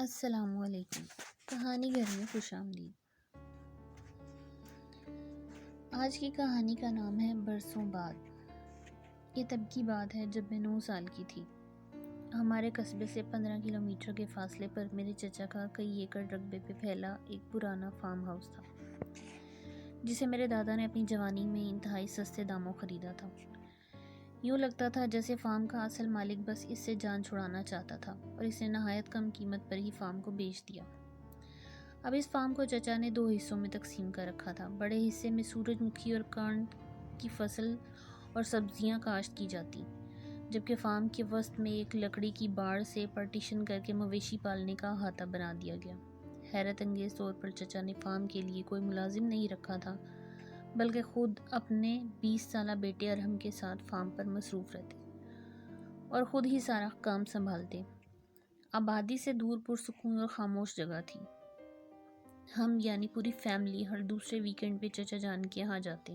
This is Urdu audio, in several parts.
السلام علیکم۔ کہانی گھر میں خوش آمدید۔ آج کی کہانی کا نام ہے برسوں بعد۔ یہ تب کی بات ہے جب میں 9 سال کی تھی۔ ہمارے قصبے سے 15 کلومیٹر کے فاصلے پر میرے چچا کا کئی ایکڑ رقبے پہ پھیلا ایک پرانا فارم ہاؤس تھا، جسے میرے دادا نے اپنی جوانی میں انتہائی سستے داموں خریدا تھا۔ یوں لگتا تھا جیسے فارم کا اصل مالک بس اس سے جان چھڑانا چاہتا تھا اور اس نے نہایت کم قیمت پر ہی فارم کو بیچ دیا۔ اب اس فارم کو چچا نے 2 حصوں میں تقسیم کر رکھا تھا۔ بڑے حصے میں سورج مکھی اور کان کی فصل اور سبزیاں کاشت کی جاتی، جبکہ فارم کے وسط میں ایک لکڑی کی باڑ سے پارٹیشن کر کے مویشی پالنے کا احاطہ بنا دیا گیا۔ حیرت انگیز طور پر چچا نے فارم کے لیے کوئی ملازم نہیں رکھا تھا، بلکہ خود اپنے 20 سالہ بیٹے ارحم کے ساتھ فارم پر مصروف رہتے اور خود ہی سارا کام سنبھالتے۔ آبادی سے دور پرسکون اور خاموش جگہ تھی۔ ہم یعنی پوری فیملی ہر دوسرے ویکنڈ پہ چچا جان کے یہاں جاتے۔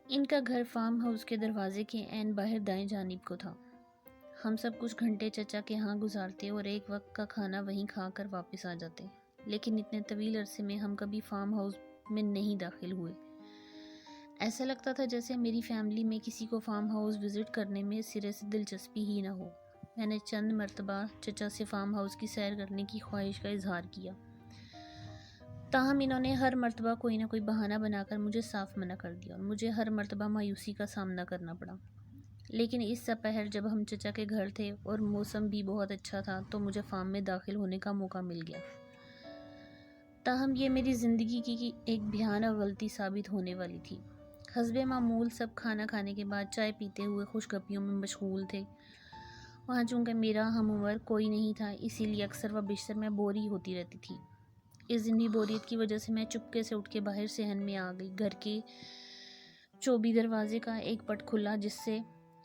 ان کا گھر فارم ہاؤس کے دروازے کے عین باہر دائیں جانب کو تھا۔ ہم سب کچھ گھنٹے چچا کے ہاں گزارتے اور ایک وقت کا کھانا وہیں کھا کر واپس آ جاتے، لیکن اتنے طویل عرصے میں ہم کبھی فارم ہاؤس میں نہیں داخل ہوئے۔ ایسا لگتا تھا جیسے میری فیملی میں کسی کو فارم ہاؤس وزٹ کرنے میں سرے سے دلچسپی ہی نہ ہو۔ میں نے چند مرتبہ چچا سے فارم ہاؤس کی سیر کرنے کی خواہش کا اظہار کیا، تاہم انہوں نے ہر مرتبہ کوئی نہ کوئی بہانہ بنا کر مجھے صاف منع کر دیا اور مجھے ہر مرتبہ مایوسی کا سامنا کرنا پڑا۔ لیکن اس سپہر جب ہم چچا کے گھر تھے اور موسم بھی بہت اچھا تھا تو مجھے فارم میں داخل ہونے کا موقع مل گیا۔ تاہم یہ میری زندگی کی ایک بھیانک غلطی ثابت ہونے والی تھی۔ حسب معمول سب کھانا کھانے کے بعد چائے پیتے ہوئے خوش گپیوں میں مشغول تھے۔ وہاں چونکہ میرا ہم عمر کوئی نہیں تھا، اسی لیے اکثر و بیشتر میں بور ہی ہوتی رہتی تھی۔ اس دن بھی بوریت کی وجہ سے میں چپکے سے اٹھ کے باہر صحن میں آ گئی۔ گھر کے چوبی دروازے کا ایک پٹ کھلا، جس سے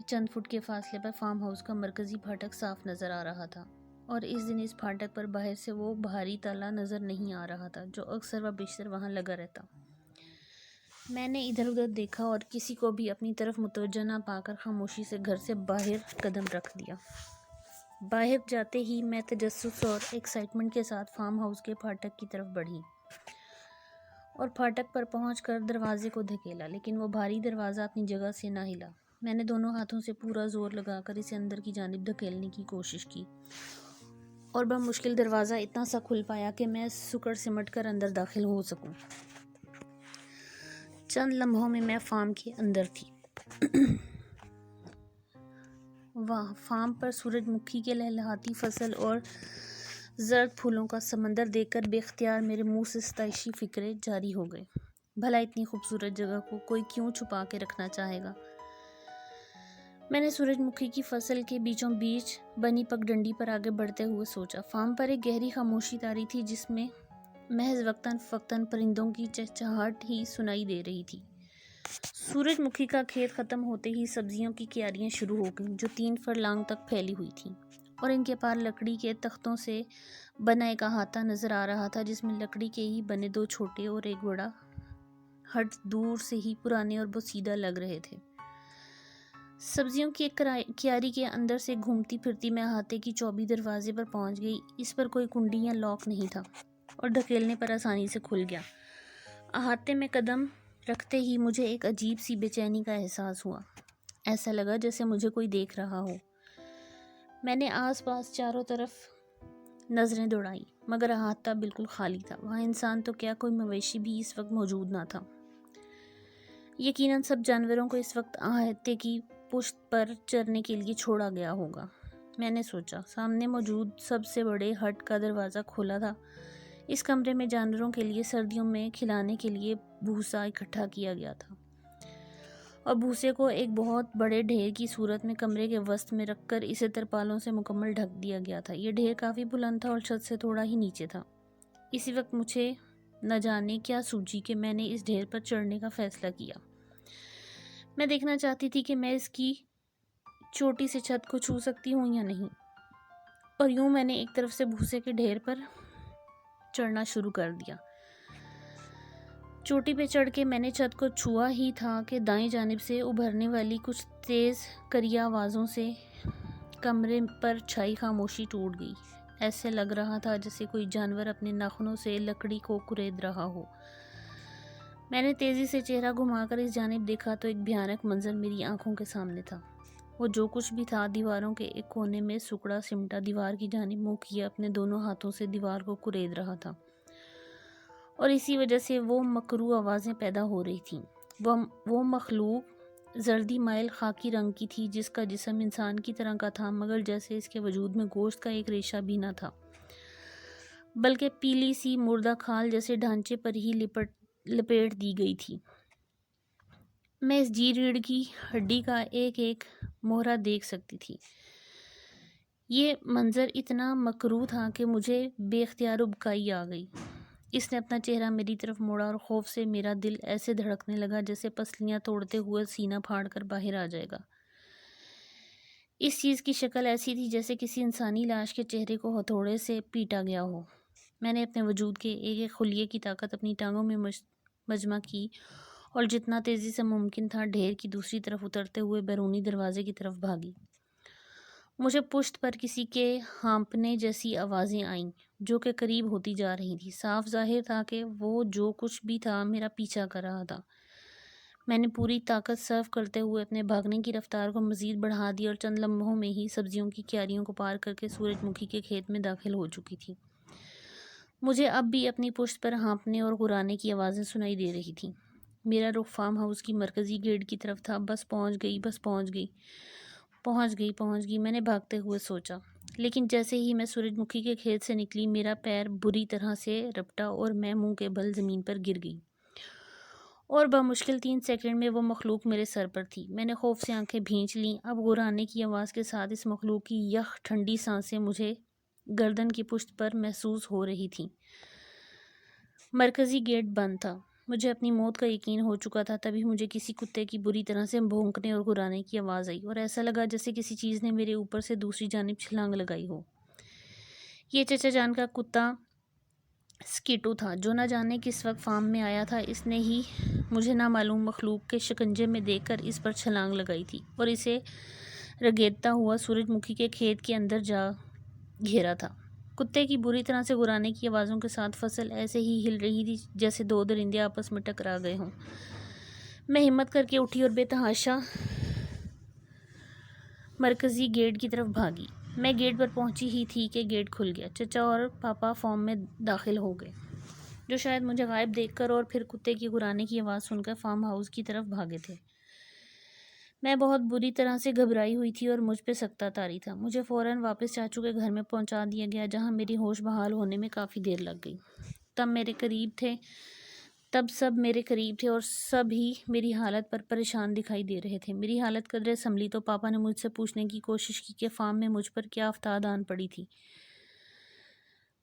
چند فٹ کے فاصلے پر فارم ہاؤس کا مرکزی پھاٹک صاف نظر آ رہا تھا، اور اس دن اس پھاٹک پر باہر سے وہ بھاری تالا نظر نہیں آ رہا تھا جو اکثر و بیشتر وہاں لگا رہتا۔ میں نے ادھر ادھر دیکھا اور کسی کو بھی اپنی طرف متوجہ نہ پا کر خاموشی سے گھر سے باہر قدم رکھ دیا۔ باہر جاتے ہی میں تجسس اور ایکسائٹمنٹ کے ساتھ فارم ہاؤس کے پھاٹک کی طرف بڑھی اور پھاٹک پر پہنچ کر دروازے کو دھکیلا، لیکن وہ بھاری دروازہ اپنی جگہ سے نہ ہلا۔ میں نے دونوں ہاتھوں سے پورا زور لگا کر اسے اندر کی جانب دھکیلنے کی کوشش کی اور بمشکل دروازہ اتنا سا کھل پایا کہ میں سکڑ سمٹ کر اندر داخل ہو سکوں۔ چند لمحوں میں فارم کے اندر تھی۔ وہاں فارم پر سورج مکھی کے لہلہاتی فصل اور زرد پھولوں کا سمندر دیکھ کر بے اختیار میرے منہ سے ستائشی فقرے جاری ہو گئے۔ بھلا اتنی خوبصورت جگہ کو کوئی کیوں چھپا کے رکھنا چاہے گا؟ میں نے سورج مکھی کی فصل کے بیچوں بیچ بنی پگڈنڈی پر آگے بڑھتے ہوئے سوچا۔ فارم پر ایک گہری خاموشی طاری تھی، جس میں محض وقتاً فوقتاً پرندوں کی چہچہاہٹ ہی سنائی دے رہی تھی۔ سورج مکھی کا کھیت ختم ہوتے ہی سبزیوں کی کیاریاں شروع ہو گئیں، جو 3 فرلانگ تک پھیلی ہوئی تھیں، اور ان کے پار لکڑی کے تختوں سے بنا ایک احاطہ نظر آ رہا تھا، جس میں لکڑی کے ہی بنے 2 چھوٹے اور ایک بڑا ہٹ دور سے ہی پرانے اور بوسیدہ لگ رہے تھے۔ سبزیوں کی ایک کیاری کے اندر سے گھومتی پھرتی میں احاطے کی چوبی دروازے پر پہنچ گئی۔ اس پر کوئی کنڈی یا لاک نہیں تھا اور دھکیلنے پر آسانی سے کھل گیا۔ احاطے میں قدم رکھتے ہی مجھے ایک عجیب سی بے چینی کا احساس ہوا۔ ایسا لگا جیسے مجھے کوئی دیکھ رہا ہو۔ میں نے آس پاس چاروں طرف نظریں دوڑائیں، مگر احاطہ بالکل خالی تھا۔ وہاں انسان تو کیا، کوئی مویشی بھی اس وقت موجود نہ تھا۔ یقیناً سب جانوروں کو اس وقت احاطے کی پشت پر چرنے کے لیے چھوڑا گیا ہوگا، میں نے سوچا۔ سامنے موجود سب سے بڑے ہٹ کا دروازہ کھلا تھا۔ اس کمرے میں جانوروں کے لیے سردیوں میں کھلانے کے لیے بھوسا اکٹھا کیا گیا تھا، اور بھوسے کو ایک بہت بڑے ڈھیر کی صورت میں کمرے کے وسط میں رکھ کر اسے ترپالوں سے مکمل ڈھک دیا گیا تھا۔ یہ ڈھیر کافی بلند تھا اور چھت سے تھوڑا ہی نیچے تھا۔ اسی وقت مجھے نہ جانے کیا سوچی کہ میں نے اس ڈھیر پر چڑھنے کا فیصلہ کیا۔ میں دیکھنا چاہتی تھی کہ میں اس کی چوٹی سے چھت کو چھو سکتی ہوں یا نہیں، اور یوں میں نے ایک طرف سے بھوسے کے ڈھیر پر چڑھنا شروع کر دیا۔ چوٹی پہ چڑھ کے میں نے چھت کو چھوا ہی تھا کہ دائیں جانب سے ابھرنے والی کچھ تیز کریا آوازوں سے کمرے پر چھائی خاموشی ٹوٹ گئی۔ ایسے لگ رہا تھا جیسے کوئی جانور اپنے ناخنوں سے لکڑی کو کورید رہا ہو۔ میں نے تیزی سے چہرہ گھما کر اس جانب دیکھا تو ایک بھیانک منظر میری آنکھوں کے سامنے تھا۔ وہ جو کچھ بھی تھا دیواروں کے ایک کونے میں سکڑا سمٹا دیوار کی جانب منہ کیے اپنے دونوں ہاتھوں سے دیوار کو کورید رہا تھا، اور اسی وجہ سے وہ مکروہ آوازیں پیدا ہو رہی تھیں۔ وہ مخلوق زردی مائل خاکی رنگ کی تھی، جس کا جسم انسان کی طرح کا تھا، مگر جیسے اس کے وجود میں گوشت کا ایک ریشہ بھی نہ تھا، بلکہ پیلی سی مردہ کھال جیسے ڈھانچے پر ہی لپیٹ دی گئی تھی۔ میں اس جی ریڑھ کی ہڈی کا ایک ایک مہرہ دیکھ سکتی تھی۔ یہ منظر اتنا مکروہ تھا کہ مجھے بے اختیار ابکائی آ گئی۔ اس نے اپنا چہرہ میری طرف موڑا اور خوف سے میرا دل ایسے دھڑکنے لگا جیسے پسلیاں توڑتے ہوئے سینہ پھاڑ کر باہر آ جائے گا۔ اس چیز کی شکل ایسی تھی جیسے کسی انسانی لاش کے چہرے کو ہتھوڑے سے پیٹا گیا ہو۔ میں نے اپنے وجود کے ایک ایک خلیے کی طاقت اپنی ٹانگوں میں مجمع کی اور جتنا تیزی سے ممکن تھا ڈھیر کی دوسری طرف اترتے ہوئے بیرونی دروازے کی طرف بھاگی۔ مجھے پشت پر کسی کے ہانپنے جیسی آوازیں آئیں جو کہ قریب ہوتی جا رہی تھی۔ صاف ظاہر تھا کہ وہ جو کچھ بھی تھا میرا پیچھا کر رہا تھا۔ میں نے پوری طاقت صرف کرتے ہوئے اپنے بھاگنے کی رفتار کو مزید بڑھا دی اور چند لمحوں میں ہی سبزیوں کی کیاریوں کو پار کر کے سورج مکھی کے کھیت میں داخل ہو چکی تھی۔ مجھے اب بھی اپنی پشت پر ہانپنے اور گرانے کی آوازیں سنائی دے رہی تھیں۔ میرا رخ فارم ہاؤس کی مرکزی گیٹ کی طرف تھا۔ بس پہنچ گئی، میں نے بھاگتے ہوئے سوچا۔ لیکن جیسے ہی میں سورج مکھی کے کھیت سے نکلی میرا پیر بری طرح سے رپٹا اور میں منہ کے بل زمین پر گر گئی، اور بمشکل 3 سیکنڈ میں وہ مخلوق میرے سر پر تھی۔ میں نے خوف سے آنکھیں بھینچ لیں۔ اب گرانے کی آواز کے ساتھ اس مخلوق کی یخ ٹھنڈی سانسیں مجھے گردن کی پشت پر محسوس ہو رہی تھیں۔ مرکزی گیٹ بند تھا۔ مجھے اپنی موت کا یقین ہو چکا تھا۔ تبھی مجھے کسی کتے کی بری طرح سے بھونکنے اور گرانے کی آواز آئی، اور ایسا لگا جیسے کسی چیز نے میرے اوپر سے دوسری جانب چھلانگ لگائی ہو۔ یہ چچا جان کا کتا سکیٹو تھا، جو نہ جانے کس وقت فارم میں آیا تھا۔ اس نے ہی مجھے نامعلوم مخلوق کے شکنجے میں دیکھ کر اس پر چھلانگ لگائی تھی اور اسے رگیدتا ہوا سورج مکھی کے کھیت کے اندر جا گھیرا تھا۔ کتے کی بری طرح سے گرانے کی آوازوں کے ساتھ فصل ایسے ہی ہل رہی تھی جیسے 2 درندے آپس میں ٹکرا گئے ہوں۔ میں ہمت کر کے اٹھی اور بے تحاشا مرکزی گیٹ کی طرف بھاگی۔ میں گیٹ پر پہنچی ہی تھی کہ گیٹ کھل گیا۔ چچا اور پاپا فارم میں داخل ہو گئے، جو شاید مجھے غائب دیکھ کر اور پھر کتے کی گرانے کی آواز سن کر فارم ہاؤس کی طرف بھاگے تھے۔ میں بہت بری طرح سے گھبرائی ہوئی تھی اور مجھ پہ سکتہ طاری تھا۔ مجھے فوراً واپس چاچو کے گھر میں پہنچا دیا گیا، جہاں میری ہوش بحال ہونے میں کافی دیر لگ گئی۔ تب سب میرے قریب تھے اور سب ہی میری حالت پر پریشان دکھائی دے رہے تھے۔ میری حالت قدرے سنبھلی تو پاپا نے مجھ سے پوچھنے کی کوشش کی کہ فارم میں مجھ پر کیا افتاد آن پڑی تھی۔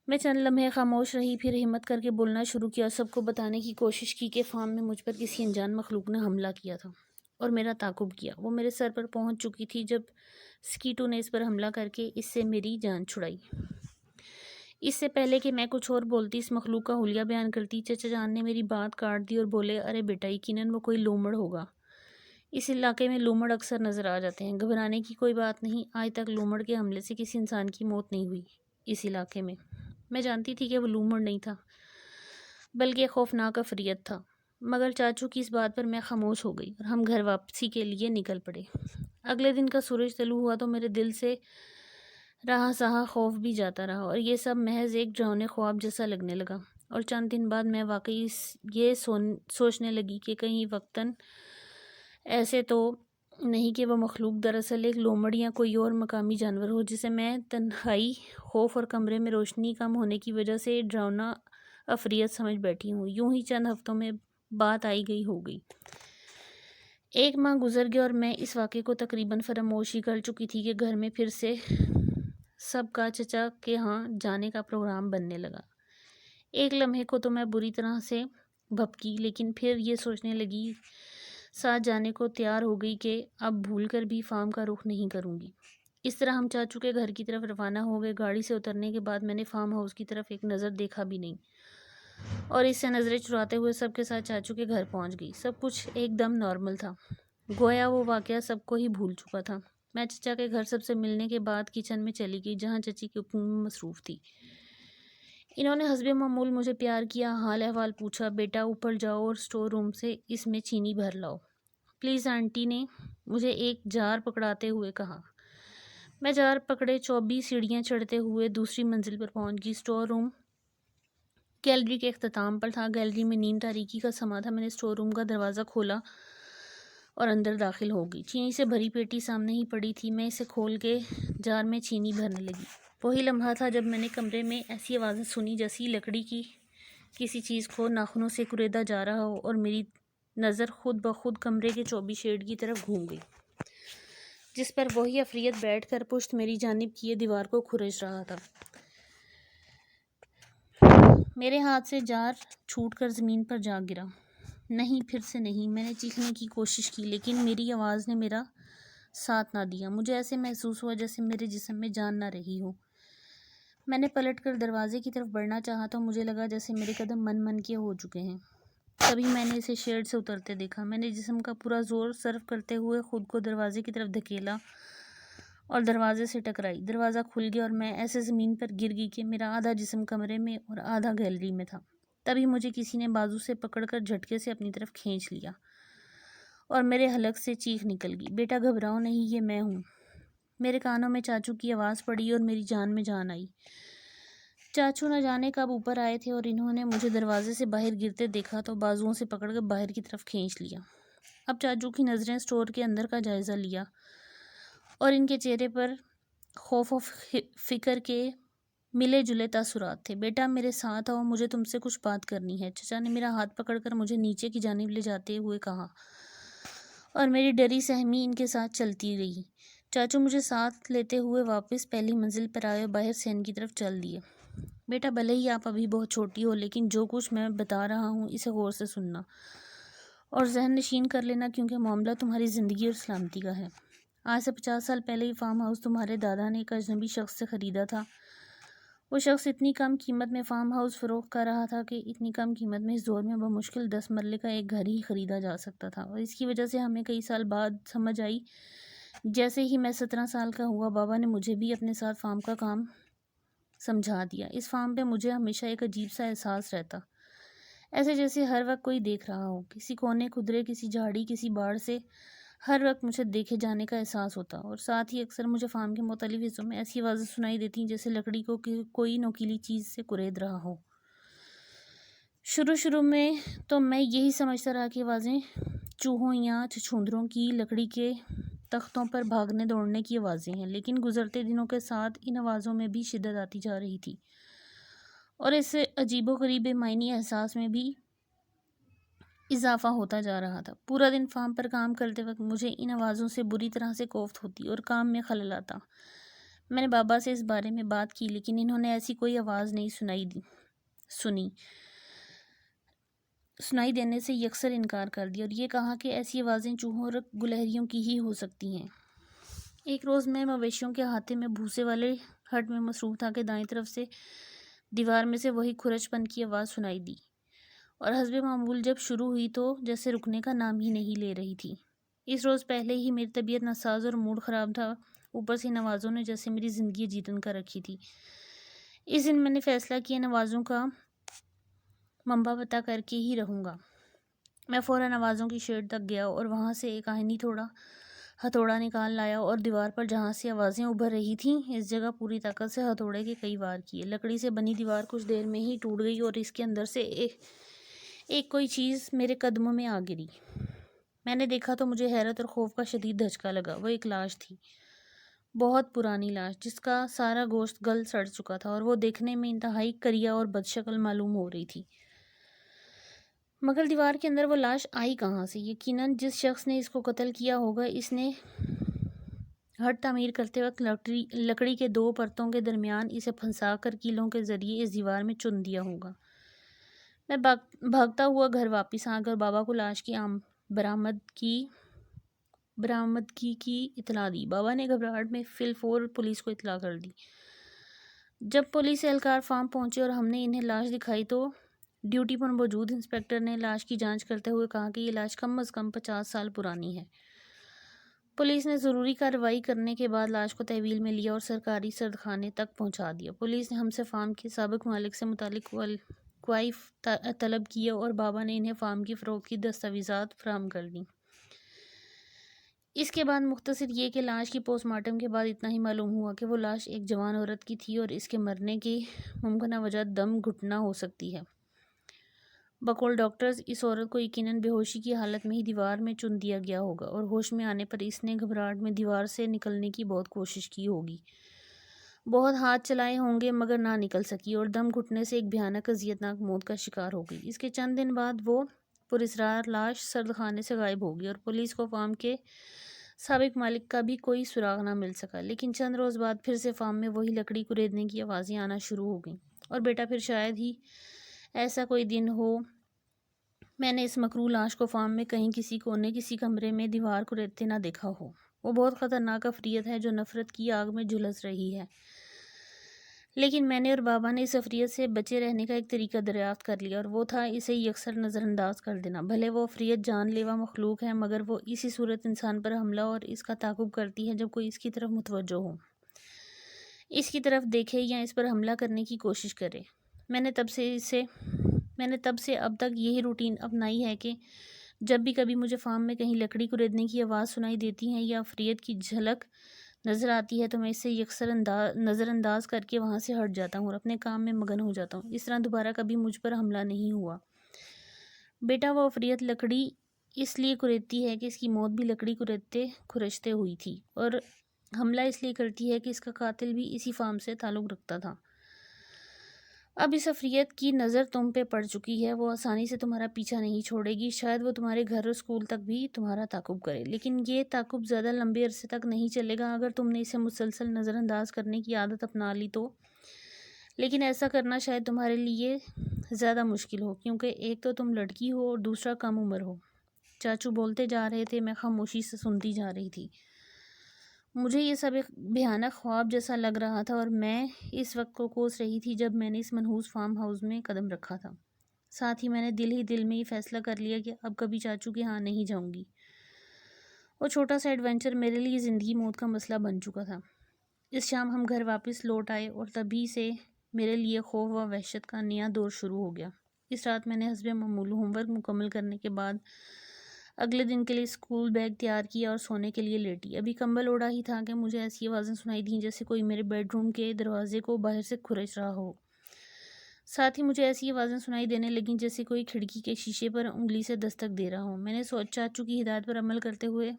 میں چند لمحے خاموش رہی، پھر ہمت کر کے بولنا شروع کیا اور سب کو بتانے کی کوشش کی کہ فارم میں مجھ پر کسی انجان مخلوق نے حملہ کیا تھا اور میرا تعاقب کیا۔ وہ میرے سر پر پہنچ چکی تھی جب سکیٹو نے اس پر حملہ کر کے اس سے میری جان چھڑائی۔ اس سے پہلے کہ میں کچھ اور بولتی، اس مخلوق کا حلیہ بیان کرتی، چچا جان نے میری بات کاٹ دی اور بولے، ارے بیٹا، یقیناً وہ کوئی لومڑ ہوگا۔ اس علاقے میں لومڑ اکثر نظر آ جاتے ہیں۔ گھبرانے کی کوئی بات نہیں، آج تک لومڑ کے حملے سے کسی انسان کی موت نہیں ہوئی اس علاقے میں۔ میں جانتی تھی کہ وہ لومڑ نہیں تھا، بلکہ خوفناک عفریت تھا، مگر چاچو کی اس بات پر میں خاموش ہو گئی اور ہم گھر واپسی کے لیے نکل پڑے۔ اگلے دن کا سورج طلوع ہوا تو میرے دل سے رہا سہا خوف بھی جاتا رہا اور یہ سب محض ایک ڈراؤنے خواب جیسا لگنے لگا، اور چند دن بعد میں واقعی یہ سوچنے لگی کہ کہیں وقتاً ایسے تو نہیں کہ وہ مخلوق دراصل ایک لومڑ یا کوئی اور مقامی جانور ہو جسے میں تنہائی خوف اور کمرے میں روشنی کم ہونے کی وجہ سے ڈراؤنا عفریت سمجھ بیٹھی ہوں۔ یوں ہی چند ہفتوں میں بات آئی گئی ہو گئی۔ 1 ماہ گزر گیا اور میں اس واقعے کو تقریباً فراموش ہی کر چکی تھی کہ گھر میں پھر سے سب کا چچا کے ہاں جانے کا پروگرام بننے لگا۔ ایک لمحے کو تو میں بری طرح سے بھبکی، لیکن پھر یہ سوچنے لگی، ساتھ جانے کو تیار ہو گئی کہ اب بھول کر بھی فارم کا رخ نہیں کروں گی۔ اس طرح ہم چاچو کے گھر کی طرف روانہ ہو گئے۔ گاڑی سے اترنے کے بعد میں نے فارم ہاؤس کی طرف ایک نظر دیکھا بھی نہیں، اور اس سے نظریں چراتے ہوئے سب کے ساتھ چاچو کے گھر پہنچ گئی۔ سب کچھ ایک دم نارمل تھا، گویا وہ واقعہ سب کو ہی بھول چکا تھا۔ میں چچا کے گھر سب سے ملنے کے بعد کچن میں چلی گئی جہاں چچی کوکنگ میں مصروف تھی۔ انہوں نے حسب معمول مجھے پیار کیا، حال احوال پوچھا، بیٹا اوپر جاؤ اور اسٹور روم سے اس میں چینی بھر لاؤ پلیز، آنٹی نے مجھے ایک جار پکڑاتے ہوئے کہا۔ میں جار پکڑے 24 سیڑھیاں چڑھتے ہوئے دوسری منزل پر پہنچ گئی۔ اسٹور روم گیلری کے اختتام پر تھا۔ گیلری میں نیم تاریکی کا سما تھا۔ میں نے اسٹور روم کا دروازہ کھولا اور اندر داخل ہو گئی۔ چینی سے بھری پیٹی سامنے ہی پڑی تھی۔ میں اسے کھول کے جار میں چینی بھرنے لگی۔ وہی لمحہ تھا جب میں نے کمرے میں ایسی آوازیں سنی جیسی لکڑی کی کسی چیز کو ناخنوں سے کریدا جا رہا ہو، اور میری نظر خود بخود کمرے کے 24 شیڈ کی طرف گھوم گئی، جس پر وہی عفریت بیٹھ کر پشت میری جانب کیے دیوار کو کھرچ رہا تھا۔ میرے ہاتھ سے جار چھوٹ کر زمین پر جا گرا۔ نہیں، پھر سے نہیں۔ میں نے چیخنے کی کوشش کی لیکن میری آواز نے میرا ساتھ نہ دیا۔ مجھے ایسے محسوس ہوا جیسے میرے جسم میں جان نہ رہی ہو۔ میں نے پلٹ کر دروازے کی طرف بڑھنا چاہا تو مجھے لگا جیسے میرے قدم من کے ہو چکے ہیں۔ تبھی میں نے اسے شیڈ سے اترتے دیکھا۔ میں نے جسم کا پورا زور صرف کرتے ہوئے خود کو دروازے کی طرف دھکیلا اور دروازے سے ٹکرائی۔ دروازہ کھل گیا اور میں ایسے زمین پر گر گئی کہ میرا آدھا جسم کمرے میں اور آدھا گیلری میں تھا۔ تبھی مجھے کسی نے بازو سے پکڑ کر جھٹکے سے اپنی طرف کھینچ لیا اور میرے حلق سے چیخ نکل گئی، بیٹا گھبراؤ نہیں، یہ میں ہوں۔ میرے کانوں میں چاچو کی آواز پڑی اور میری جان میں جان آئی۔ چاچو نہ جانے کب اوپر آئے تھے اور انہوں نے مجھے دروازے سے باہر گرتے دیکھا تو بازوؤں سے پکڑ کر باہر کی طرف کھینچ لیا۔ اب چاچو کی نظریں اسٹور کے اندر کا جائزہ لیا اور ان کے چہرے پر خوف و فکر کے ملے جلے تاثرات تھے۔ بیٹا میرے ساتھ آؤ، مجھے تم سے کچھ بات کرنی ہے، چچا نے میرا ہاتھ پکڑ کر مجھے نیچے کی جانب لے جاتے ہوئے کہا، اور میری ڈری سہمی ان کے ساتھ چلتی رہی۔ چاچو مجھے ساتھ لیتے ہوئے واپس پہلی منزل پر آئے اور باہر سین کی طرف چل دیے۔ بیٹا بھلے ہی آپ ابھی بہت چھوٹی ہو لیکن جو کچھ میں بتا رہا ہوں اسے غور سے سننا اور ذہن نشین کر لینا، کیونکہ معاملہ تمہاری زندگی اور سلامتی کا ہے۔ آج سے 50 سال پہلے یہ فارم ہاؤس تمہارے دادا نے ایک اجنبی شخص سے خریدا تھا۔ وہ شخص اتنی کم قیمت میں فارم ہاؤس فروخت کر رہا تھا کہ اتنی کم قیمت میں اس دور میں بمشکل 10 مرلے کا ایک گھر ہی خریدا جا سکتا تھا، اور اس کی وجہ سے ہمیں کئی سال بعد سمجھ آئی۔ جیسے ہی میں 17 سال کا ہوا بابا نے مجھے بھی اپنے ساتھ فارم کا کام سمجھا دیا۔ اس فارم پہ مجھے ہمیشہ ایک عجیب سا احساس رہتا، ایسے جیسے ہر وقت کوئی دیکھ رہا ہو، کسی کونے کھدرے، کسی جھاڑی، کسی باڑ سے ہر وقت مجھے دیکھے جانے کا احساس ہوتا، اور ساتھ ہی اکثر مجھے فارم کے مختلف حصوں میں ایسی آوازیں سنائی دیتی جیسے لکڑی کو کوئی نوکیلی چیز سے کورید رہا ہو۔ شروع میں تو میں یہی سمجھتا رہا کہ آوازیں چوہوں یا چھچھوندروں کی لکڑی کے تختوں پر بھاگنے دوڑنے کی آوازیں ہیں، لیکن گزرتے دنوں کے ساتھ ان آوازوں میں بھی شدت آتی جا رہی تھی اور اس عجیب و غریب بے معنی احساس میں بھی اضافہ ہوتا جا رہا تھا۔ پورا دن فارم پر کام کرتے وقت مجھے ان آوازوں سے بری طرح سے کوفت ہوتی اور کام میں خلل آتا۔ میں نے بابا سے اس بارے میں بات کی لیکن انہوں نے ایسی کوئی آواز نہیں سنائی دینے سے یکسر انکار کر دیا اور یہ کہا کہ ایسی آوازیں چوہوں اور گلہریوں کی ہی ہو سکتی ہیں۔ ایک روز میں مویشیوں کے احاطے میں بھوسے والے ہٹ میں مصروف تھا کہ دائیں طرف سے دیوار میں سے وہی کھرچ پن کی آواز سنائی دی، اور حسب معمول جب شروع ہوئی تو جیسے رکنے کا نام ہی نہیں لے رہی تھی۔ اس روز پہلے ہی میری طبیعت ناساز اور موڈ خراب تھا، اوپر سے ان آوازوں نے جیسے میری زندگی جیتن کر رکھی تھی۔ اس دن میں نے فیصلہ کیا ان آوازوں کا منبع پتہ کر کے ہی رہوں گا۔ میں فوراً آوازوں کی شیڈ تک گیا اور وہاں سے ایک آہنی ہتھوڑا نکال لایا اور دیوار پر جہاں سے آوازیں ابھر رہی تھیں اس جگہ پوری طاقت سے ہتھوڑے کے کئی وار کیے۔ لکڑی سے بنی دیوار کچھ دیر میں ہی ٹوٹ گئی اور اس کے اندر سے ایک کوئی چیز میرے قدموں میں آ گری۔ میں نے دیکھا تو مجھے حیرت اور خوف کا شدید دھچکا لگا۔ وہ ایک لاش تھی، بہت پرانی لاش جس کا سارا گوشت گل سڑ چکا تھا اور وہ دیکھنے میں انتہائی کریا اور بدشکل معلوم ہو رہی تھی۔ مگر دیوار کے اندر وہ لاش آئی کہاں سے؟ یقیناً جس شخص نے اس کو قتل کیا ہوگا اس نے ہٹ تعمیر کرتے وقت لکڑی کے 2 پرتوں کے درمیان اسے پھنسا کر کیلوں کے ذریعے اس دیوار میں چن دیا ہوگا۔ میں بھاگتا ہوا گھر واپس آ کر بابا کو لاش کی برآمدگی کی اطلاع دی۔ بابا نے گھبراہٹ میں فی الفور پولیس کو اطلاع کر دی۔ جب پولیس اہلکار فارم پہنچے اور ہم نے انہیں لاش دکھائی تو ڈیوٹی پر موجود انسپکٹر نے لاش کی جانچ کرتے ہوئے کہا کہ یہ لاش کم از کم 50 سال پرانی ہے۔ پولیس نے ضروری کارروائی کرنے کے بعد لاش کو تحویل میں لیا اور سرکاری سردخانے تک پہنچا دیا۔ پولیس نے ہم سے فارم کے سابق مالک سے متعلق کوائف طلب کیے اور بابا نے انہیں فارم کی فروخت کی دستاویزات فراہم کر دیں۔ اس کے بعد مختصر یہ کہ لاش کی پوسٹ مارٹم کے بعد اتنا ہی معلوم ہوا کہ وہ لاش ایک جوان عورت کی تھی اور اس کے مرنے کی ممکنہ وجہ دم گھٹنا ہو سکتی ہے۔ بقول ڈاکٹرز اس عورت کو یقیناً بے ہوشی کی حالت میں ہی دیوار میں چن دیا گیا ہوگا اور ہوش میں آنے پر اس نے گھبراہٹ میں دیوار سے نکلنے کی بہت کوشش کی ہوگی، بہت ہاتھ چلائے ہوں گے مگر نہ نکل سکی اور دم گھٹنے سے ایک بھیانک اذیتناک موت کا شکار ہو گئی۔ اس کے چند دن بعد وہ پراسرار لاش سردخانے سے غائب ہو گئی اور پولیس کو فارم کے سابق مالک کا بھی کوئی سراغ نہ مل سکا۔ لیکن چند روز بعد پھر سے فارم میں وہی لکڑی کریدنے کی آوازیں آنا شروع ہو گئیں اور بیٹا پھر شاید ہی ایسا کوئی دن ہو میں نے اس مکروہ لاش کو فارم میں کہیں کسی کونے کسی کمرے میں دیوار کریدتے نہ دیکھا ہو۔ وہ بہت خطرناک عفریت ہے جو نفرت کی آگ میں جھلس رہی ہے، لیکن میں نے اور بابا نے اس عفریت سے بچے رہنے کا ایک طریقہ دریافت کر لیا اور وہ تھا اسے یکسر نظر انداز کر دینا۔ بھلے وہ عفریت جان لیوا مخلوق ہے مگر وہ اسی صورت انسان پر حملہ اور اس کا تعاقب کرتی ہے جب کوئی اس کی طرف متوجہ ہو، اس کی طرف دیکھے یا اس پر حملہ کرنے کی کوشش کرے۔ میں نے تب سے اب تک یہی روٹین اپنائی ہے کہ جب بھی کبھی مجھے فارم میں کہیں لکڑی کریدنے کی آواز سنائی دیتی ہے یا عفریت کی جھلک نظر آتی ہے تو میں اسے یکسر نظر انداز کر کے وہاں سے ہٹ جاتا ہوں اور اپنے کام میں مگن ہو جاتا ہوں۔ اس طرح دوبارہ کبھی مجھ پر حملہ نہیں ہوا۔ بیٹا وہ عفریت لکڑی اس لیے کریدتی ہے کہ اس کی موت بھی لکڑی کھرچتے ہوئی تھی اور حملہ اس لیے کرتی ہے کہ اس کا قاتل بھی اسی فارم سے تعلق رکھتا تھا۔ اب اس عفریت کی نظر تم پہ پڑ چکی ہے، وہ آسانی سے تمہارا پیچھا نہیں چھوڑے گی، شاید وہ تمہارے گھر اور اسکول تک بھی تمہارا تعاقب کرے، لیکن یہ تعاقب زیادہ لمبے عرصے تک نہیں چلے گا اگر تم نے اسے مسلسل نظر انداز کرنے کی عادت اپنا لی تو۔ لیکن ایسا کرنا شاید تمہارے لیے زیادہ مشکل ہو کیونکہ ایک تو تم لڑکی ہو اور دوسرا کم عمر ہو۔ چاچو بولتے جا رہے تھے، میں خاموشی سے سنتی جا رہی تھی۔ مجھے یہ سب ایک بھیانک خواب جیسا لگ رہا تھا اور میں اس وقت کو کوس رہی تھی جب میں نے اس منحوس فارم ہاؤس میں قدم رکھا تھا۔ ساتھ ہی میں نے دل ہی دل میں یہ فیصلہ کر لیا کہ اب کبھی چاچو کے ہاں نہیں جاؤں گی۔ وہ چھوٹا سا ایڈونچر میرے لیے زندگی موت کا مسئلہ بن چکا تھا۔ اس شام ہم گھر واپس لوٹ آئے اور تبھی سے میرے لیے خوف و وحشت کا نیا دور شروع ہو گیا۔ اس رات میں نے حسب معمول ہوم ورک مکمل کرنے کے بعد اگلے دن کے لیے اسکول بیگ تیار کیا اور سونے کے لیے لیٹی۔ ابھی کمبل اوڑھا ہی تھا کہ مجھے ایسی آوازیں سنائی دیں جیسے کوئی میرے بیڈ روم کے دروازے کو باہر سے کھرچ رہا ہو۔ ساتھ ہی مجھے ایسی آوازیں سنائی دینے لگیں جیسے کوئی کھڑکی کے شیشے پر انگلی سے دستک دے رہا ہو۔ میں نے چاچو کی ہدایت پر عمل کرتے ہوئے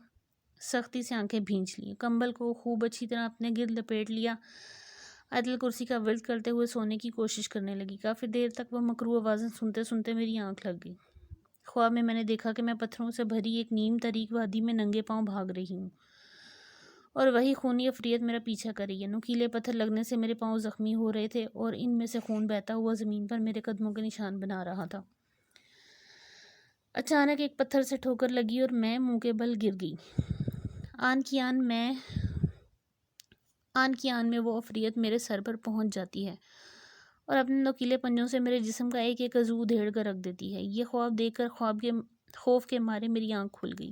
سختی سے آنکھیں بھینچ لیں، کمبل کو خوب اچھی طرح اپنے گرد لپیٹ لیا، آیت الکرسی کا ورد کرتے ہوئے سونے کی کوشش کرنے لگی۔ کافی دیر تک وہ مکروہ آوازیں سنتے سنتے میری آنکھ لگ گئی۔ خواب میں نے دیکھا کہ میں پتھروں سے بھری ایک نیم تاریک وادی میں ننگے پاؤں بھاگ رہی ہوں اور وہی خونی عفریت میرا پیچھا کر رہی ہے۔ نوکیلے پتھر لگنے سے میرے پاؤں زخمی ہو رہے تھے اور ان میں سے خون بہتا ہوا زمین پر میرے قدموں کے نشان بنا رہا تھا۔ اچانک ایک پتھر سے ٹھوکر لگی اور میں منہ کے بل گر گئی۔ آن کی آن میں وہ عفریت میرے سر پر پہنچ جاتی ہے اور اپنے نوکیلے پنجوں سے میرے جسم کا ایک ایک عضو ادھیڑ کر رکھ دیتی ہے۔ یہ خواب دیکھ کر خوف کے مارے میری آنکھ کھل گئی۔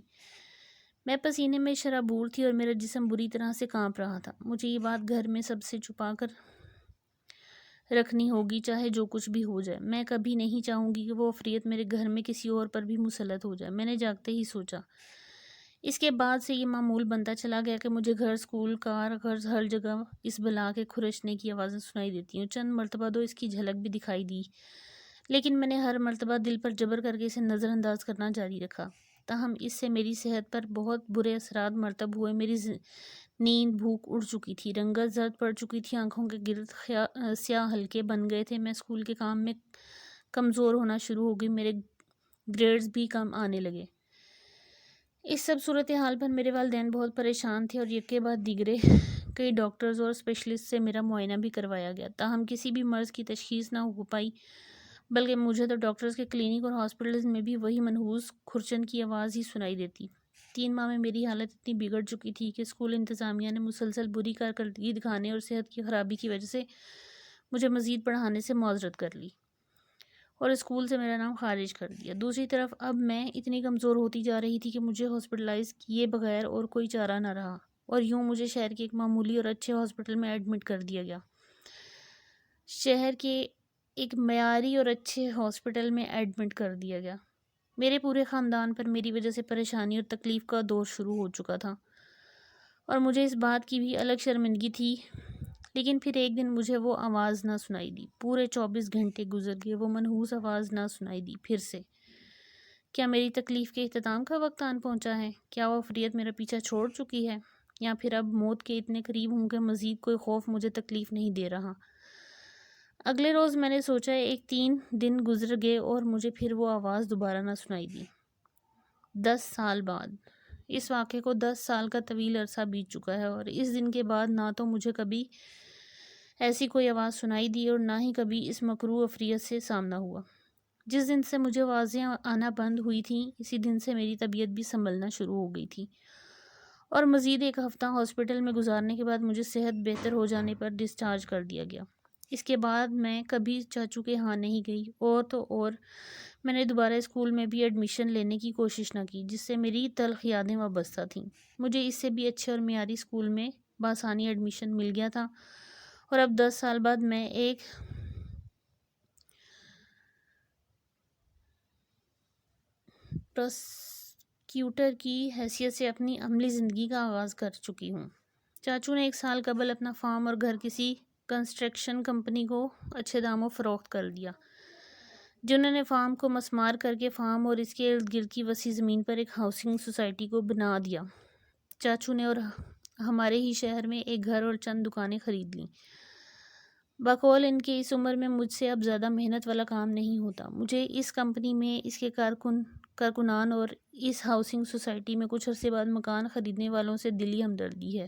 میں پسینے میں شرابور تھی اور میرا جسم بری طرح سے کانپ رہا تھا۔ مجھے یہ بات گھر میں سب سے چھپا کر رکھنی ہوگی چاہے جو کچھ بھی ہو جائے۔ میں کبھی نہیں چاہوں گی کہ وہ عفریت میرے گھر میں کسی اور پر بھی مسلط ہو جائے۔ میں نے جاگتے ہی سوچا۔ اس کے بعد سے یہ معمول بنتا چلا گیا کہ مجھے گھر، اسکول، کار، غرض ہر جگہ اس بلا کے کھرچنے کی آوازیں سنائی دیتی ہوں۔ چند مرتبہ تو اس کی جھلک بھی دکھائی دی، لیکن میں نے ہر مرتبہ دل پر جبر کر کے اسے نظر انداز کرنا جاری رکھا۔ تاہم اس سے میری صحت پر بہت برے اثرات مرتب ہوئے۔ میری نیند، بھوک اڑ چکی تھی، رنگت زرد پڑ چکی تھی، آنکھوں کے گرد سیاہ حلقے بن گئے تھے۔ میں اسکول کے کام میں کمزور ہونا شروع ہو گئی، میرے گریڈز بھی کم آنے لگے۔ اس سب صورتحال پر میرے والدین بہت پریشان تھے اور یکے بعد دیگرے کئی ڈاکٹرز اور اسپیشلسٹ سے میرا معائنہ بھی کروایا گیا، تاہم کسی بھی مرض کی تشخیص نہ ہو پائی، بلکہ مجھے تو ڈاکٹرز کے کلینک اور ہاسپٹلز میں بھی وہی منحوس کھرچن کی آواز ہی سنائی دیتی۔ 3 ماہ میں میری حالت اتنی بگڑ چکی تھی کہ اسکول انتظامیہ نے مسلسل بری کارکردگی دکھانے اور صحت کی خرابی کی وجہ سے مجھے مزید پڑھانے سے معذرت کر لی۔ اور اسکول سے میرا نام خارج کر دیا۔ دوسری طرف اب میں اتنی کمزور ہوتی جا رہی تھی کہ مجھے ہاسپٹلائز کیے بغیر اور کوئی چارہ نہ رہا، اور یوں مجھے شہر کے ایک معمولی اور اچھے ہاسپٹل میں ایڈمٹ کر دیا گیا۔ شہر کے ایک معیاری اور اچھے ہاسپٹل میں ایڈمٹ کر دیا گیا۔ میرے پورے خاندان پر میری وجہ سے پریشانی اور تکلیف کا دور شروع ہو چکا تھا، اور مجھے اس بات کی بھی الگ شرمندگی تھی۔ لیکن پھر ایک دن مجھے وہ آواز نہ سنائی دی۔ پورے 24 گھنٹے گزر گئے، وہ منحوس آواز نہ سنائی دی پھر سے۔ کیا میری تکلیف کے اختتام کا وقت آن پہنچا ہے؟ کیا وہ عفریت میرا پیچھا چھوڑ چکی ہے؟ یا پھر اب موت کے اتنے قریب ہوں کہ مزید کوئی خوف مجھے تکلیف نہیں دے رہا؟ اگلے روز میں نے سوچا، 3 دن گزر گئے اور مجھے پھر وہ آواز دوبارہ نہ سنائی دی۔ 10 سال بعد، اس واقعے کو 10 سال کا طویل عرصہ بیت چکا ہے، اور اس دن کے بعد نہ تو مجھے کبھی ایسی کوئی آواز سنائی دی اور نہ ہی کبھی اس مکروہ عفریت سے سامنا ہوا۔ جس دن سے مجھے آوازیں آنا بند ہوئی تھیں، اسی دن سے میری طبیعت بھی سنبھلنا شروع ہو گئی تھی، اور مزید 1 ہفتہ ہاسپٹل میں گزارنے کے بعد مجھے صحت بہتر ہو جانے پر ڈسچارج کر دیا گیا۔ اس کے بعد میں کبھی چاچو کے ہاں نہیں گئی، اور میں نے دوبارہ اسکول میں بھی ایڈمیشن لینے کی کوشش نہ کی، جس سے میری تلخ یادیں وابستہ تھیں۔ مجھے اس سے بھی اچھے اور معیاری اسکول میں بآسانی ایڈمیشن مل گیا تھا، اور اب 10 سال بعد میں ایک پروسیکیوٹر کی حیثیت سے اپنی عملی زندگی کا آغاز کر چکی ہوں۔ چاچو نے 1 سال قبل اپنا فارم اور گھر کسی کنسٹرکشن کمپنی کو اچھے داموں فروخت کر دیا، جنہوں نے فارم کو مسمار کر کے فارم اور اس کے ارد گرد کی وسیع زمین پر ایک ہاؤسنگ سوسائٹی کو بنا دیا۔ چاچو نے اور ہمارے ہی شہر میں ایک گھر اور چند دکانیں خرید لیں۔ بقول ان کے اس عمر میں مجھ سے اب زیادہ محنت والا کام نہیں ہوتا۔ مجھے اس کمپنی میں اس کے کارکنان اور اس ہاؤسنگ سوسائٹی میں کچھ عرصے بعد مکان خریدنے والوں سے دلی ہمدردی ہے۔